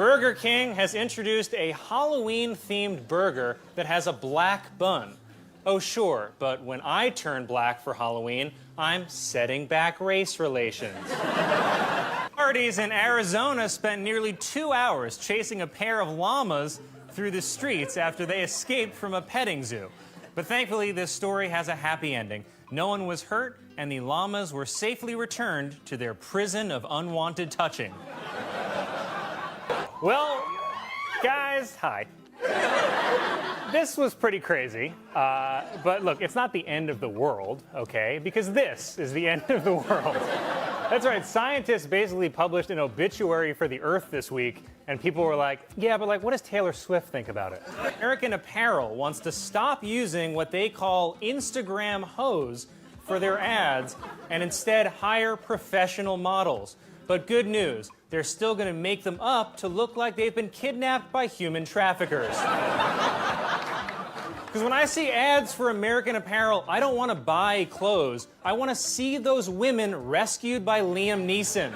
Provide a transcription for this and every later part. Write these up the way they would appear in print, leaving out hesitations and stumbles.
Burger King has introduced a Halloween-themed burger that has a black bun. Oh, sure, but when I turn black for Halloween, I'm setting back race relations. Parties in Arizona spent nearly 2 hours chasing a pair of llamas through the streets after they escaped from a petting zoo. But thankfully, this story has a happy ending. No one was hurt, and the llamas were safely returned to their prison of unwanted touching. Well, guys, hi. This was pretty crazy, but look, it's not the end of the world, okay? Because this is the end of the world. That's right, scientists basically published an obituary for the Earth this week, and people were like, yeah, but like, what does Taylor Swift think about it? American Apparel wants to stop using what they call Instagram hoes for their ads, and instead hire professional models. But good news, they're still gonna make them up to look like they've been kidnapped by human traffickers. Because when I see ads for American Apparel, I don't want to buy clothes. I want to see those women rescued by Liam Neeson.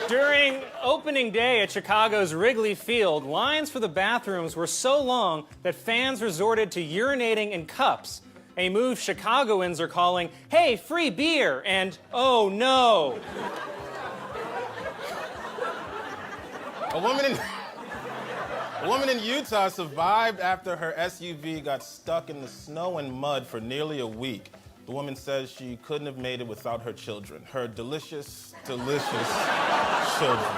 During opening day at Chicago's Wrigley Field, lines for the bathrooms were so long that fans resorted to urinating in cups, a move Chicagoans are calling, hey, free beer, and oh no. A woman in Utah survived after her SUV got stuck in the snow and mud for nearly a week. The woman says she couldn't have made it without her children. Her delicious, delicious children.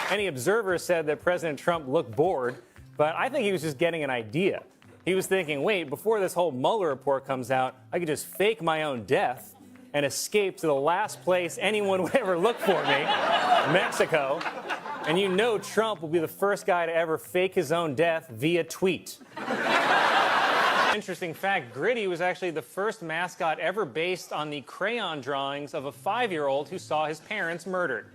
Many observers said that President Trump looked bored, but I think he was just getting an idea. He was thinking, wait, before this whole Mueller report comes out, I could just fake my own death and escape to the last place anyone would ever look for me, Mexico. And you know Trump will be the first guy to ever fake his own death via tweet. Interesting fact, Gritty was actually the first mascot ever based on the crayon drawings of a 5-year-old who saw his parents murdered.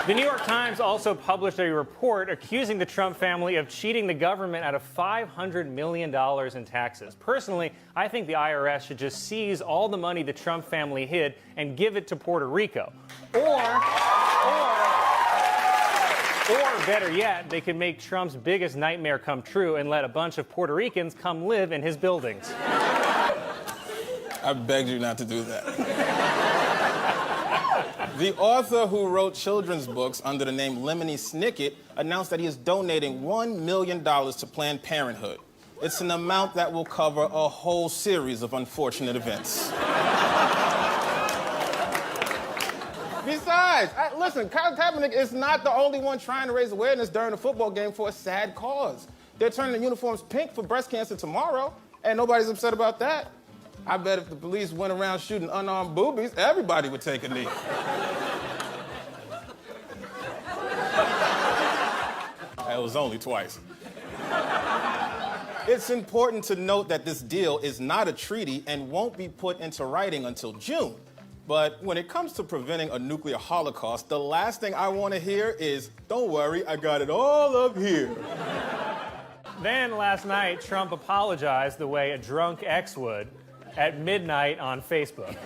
The New York Times also published a report accusing the Trump family of cheating the government out of $500 million in taxes. Personally, I think the IRS should just seize all the money the Trump family hid and give it to Puerto Rico. Or better yet, they could make Trump's biggest nightmare come true and let a bunch of Puerto Ricans come live in his buildings. I begged you not to do that. The author who wrote children's books under the name Lemony Snicket announced that he is donating $1 million to Planned Parenthood. It's an amount that will cover a whole series of unfortunate events. Besides, listen, Colin Kaepernick is not the only one trying to raise awareness during a football game for a sad cause. They're turning the uniforms pink for breast cancer tomorrow, and nobody's upset about that. I bet if the police went around shooting unarmed boobies, everybody would take a knee. It was only twice. It's important to note that this deal is not a treaty and won't be put into writing until June. But when it comes to preventing a nuclear holocaust, the last thing I want to hear is, don't worry, I got it all up here. Then last night, Trump apologized the way a drunk ex would at midnight on Facebook.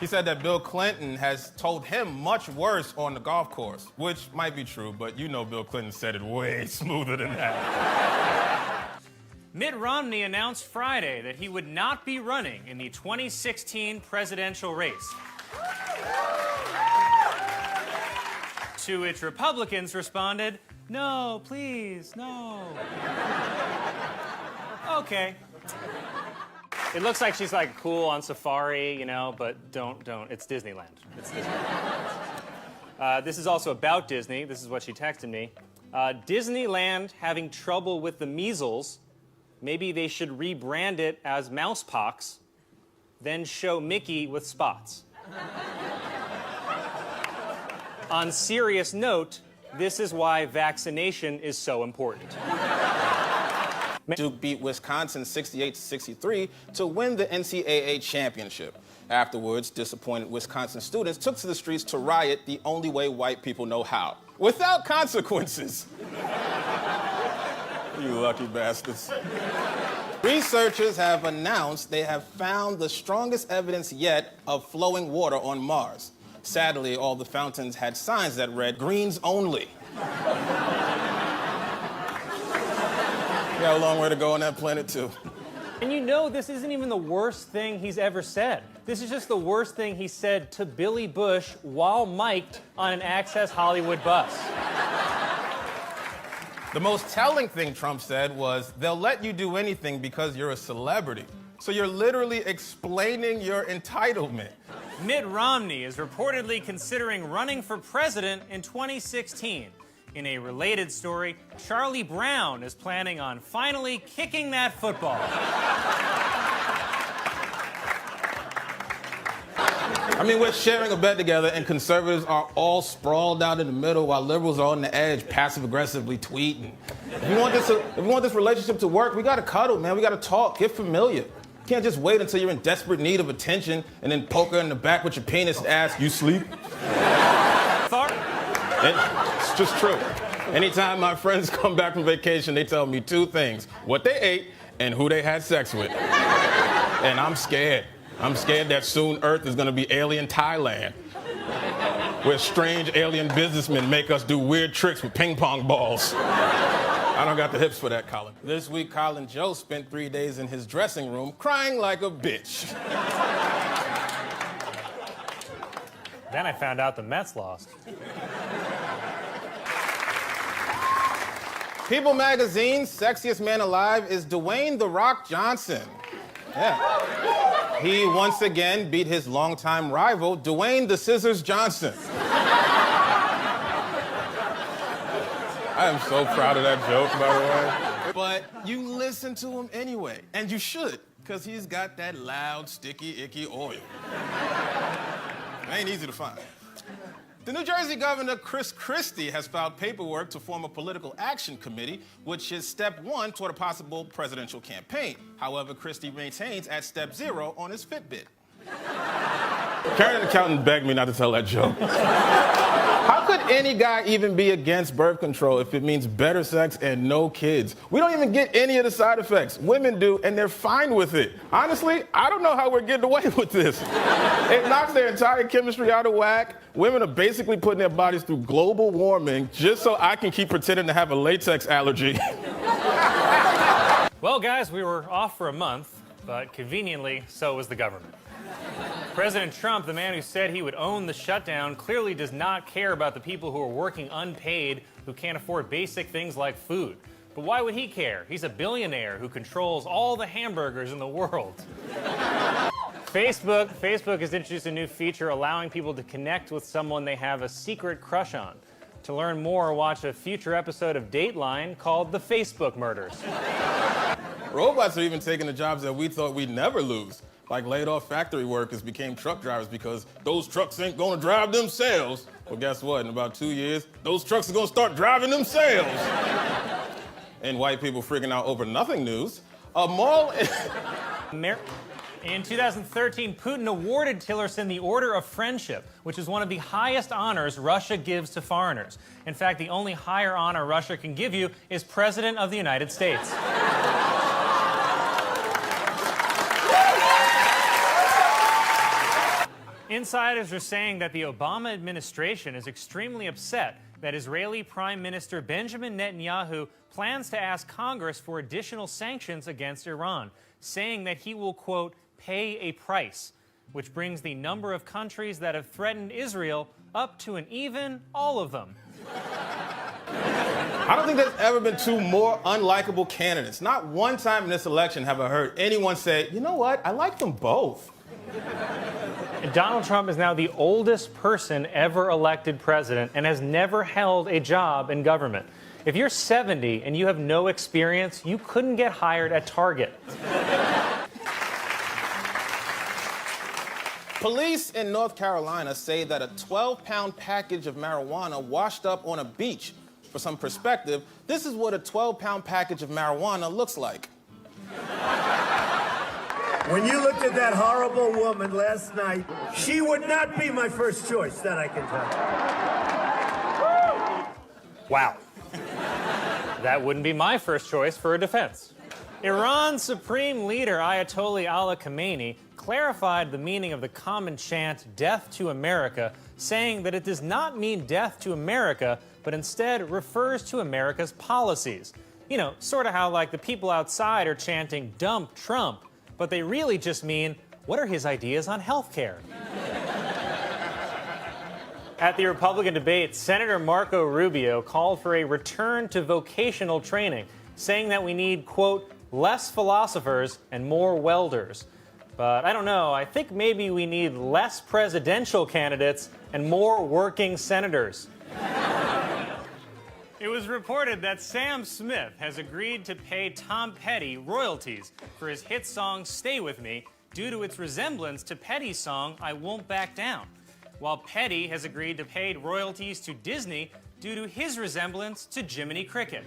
He said that Bill Clinton has told him much worse on the golf course, which might be true, but you know Bill Clinton said it way smoother than that. Mitt Romney announced Friday that he would not be running in the 2016 presidential race. To which Republicans responded, no, please, no. Okay. It looks like she's like cool on safari, you know, but don't. It's Disneyland. It's Disneyland. This is also about Disney. This is what she texted me. Disneyland having trouble with the measles. Maybe they should rebrand it as Mousepox, then show Mickey with spots. On serious note, this is why vaccination is so important. Duke beat Wisconsin 68-63 to win the NCAA championship. Afterwards, disappointed Wisconsin students took to the streets to riot the only way white people know how, without consequences. You lucky bastards. Researchers have announced they have found the strongest evidence yet of flowing water on Mars. Sadly, all the fountains had signs that read, "Greens only." We got a long way to go on that planet, too. And you know this isn't even the worst thing he's ever said. This is just the worst thing he said to Billy Bush while mic'd on an Access Hollywood bus. The most telling thing Trump said was, they'll let you do anything because you're a celebrity. So you're literally explaining your entitlement. Mitt Romney is reportedly considering running for president in 2016. In a related story, Charlie Brown is planning on finally kicking that football. I mean, we're sharing a bed together, and conservatives are all sprawled out in the middle while liberals are on the edge, passive-aggressively tweeting. If we want this relationship to work, we gotta cuddle, man. We gotta talk, get familiar. You can't just wait until you're in desperate need of attention and then poke her in the back with your penis and ask, "You sleep?" It's just true. Anytime my friends come back from vacation, they tell me two things: what they ate and who they had sex with. And I'm scared. I'm scared that soon Earth is gonna be alien Thailand, where strange alien businessmen make us do weird tricks with ping pong balls. I don't got the hips for that, Colin. This week, Colin Jost spent 3 days in his dressing room crying like a bitch. Then I found out the Mets lost. People magazine's sexiest man alive is Dwayne "The Rock" Johnson. Yeah. He once again beat his longtime rival, Dwayne "The Scissors" Johnson. I am so proud of that joke, by the way. But you listen to him anyway, and you should, because he's got that loud, sticky, icky oil. It ain't easy to find. The New Jersey governor, Chris Christie, has filed paperwork to form a political action committee, which is step one toward a possible presidential campaign. However, Christie maintains at step 0 on his Fitbit. Karen, an accountant, begged me not to tell that joke. How could any guy even be against birth control if it means better sex and no kids? We don't even get any of the side effects. Women do, and they're fine with it. Honestly, I don't know how we're getting away with this. It knocks their entire chemistry out of whack. Women are basically putting their bodies through global warming just so I can keep pretending to have a latex allergy. Well, guys, we were off for a month, but conveniently, so was the government. President Trump, the man who said he would own the shutdown, clearly does not care about the people who are working unpaid, who can't afford basic things like food. But why would he care? He's a billionaire who controls all the hamburgers in the world. Facebook has introduced a new feature allowing people to connect with someone they have a secret crush on. To learn more, watch a future episode of Dateline called The Facebook Murders. Robots are even taking the jobs that we thought we'd never lose. Like laid-off factory workers became truck drivers because those trucks ain't gonna drive themselves. Well, guess what? In about 2 years, those trucks are gonna start driving themselves. And white people freaking out over nothing news. A mall... In 2013, Putin awarded Tillerson the Order of Friendship, which is one of the highest honors Russia gives to foreigners. In fact, the only higher honor Russia can give you is President of the United States. Insiders are saying that the Obama administration is extremely upset that Israeli Prime Minister Benjamin Netanyahu plans to ask Congress for additional sanctions against Iran, saying that he will, quote, pay a price, which brings the number of countries that have threatened Israel up to an even all of them. I don't think there's ever been two more unlikable candidates. Not one time in this election have I heard anyone say, you know what, I like them both. Donald Trump is now the oldest person ever elected president and has never held a job in government. If you're 70 and you have no experience, you couldn't get hired at Target. Police in North Carolina say that a 12-pound package of marijuana washed up on a beach. For some perspective, this is what a 12-pound package of marijuana looks like. When you looked at that horrible woman last night, she would not be my first choice, that I can tell you. Wow. That wouldn't be my first choice for a defense. Iran's supreme leader, Ayatollah Ali Khamenei, clarified the meaning of the common chant, "Death to America," saying that it does not mean death to America, but instead refers to America's policies. You know, sort of how like the people outside are chanting, "Dump Trump," but they really just mean, what are his ideas on health care? At the Republican debate, Senator Marco Rubio called for a return to vocational training, saying that we need, quote, less philosophers and more welders. But I don't know, I think maybe we need less presidential candidates and more working senators. It was reported that Sam Smith has agreed to pay Tom Petty royalties for his hit song Stay With Me due to its resemblance to Petty's song I Won't Back Down, while Petty has agreed to pay royalties to Disney due to his resemblance to Jiminy Cricket.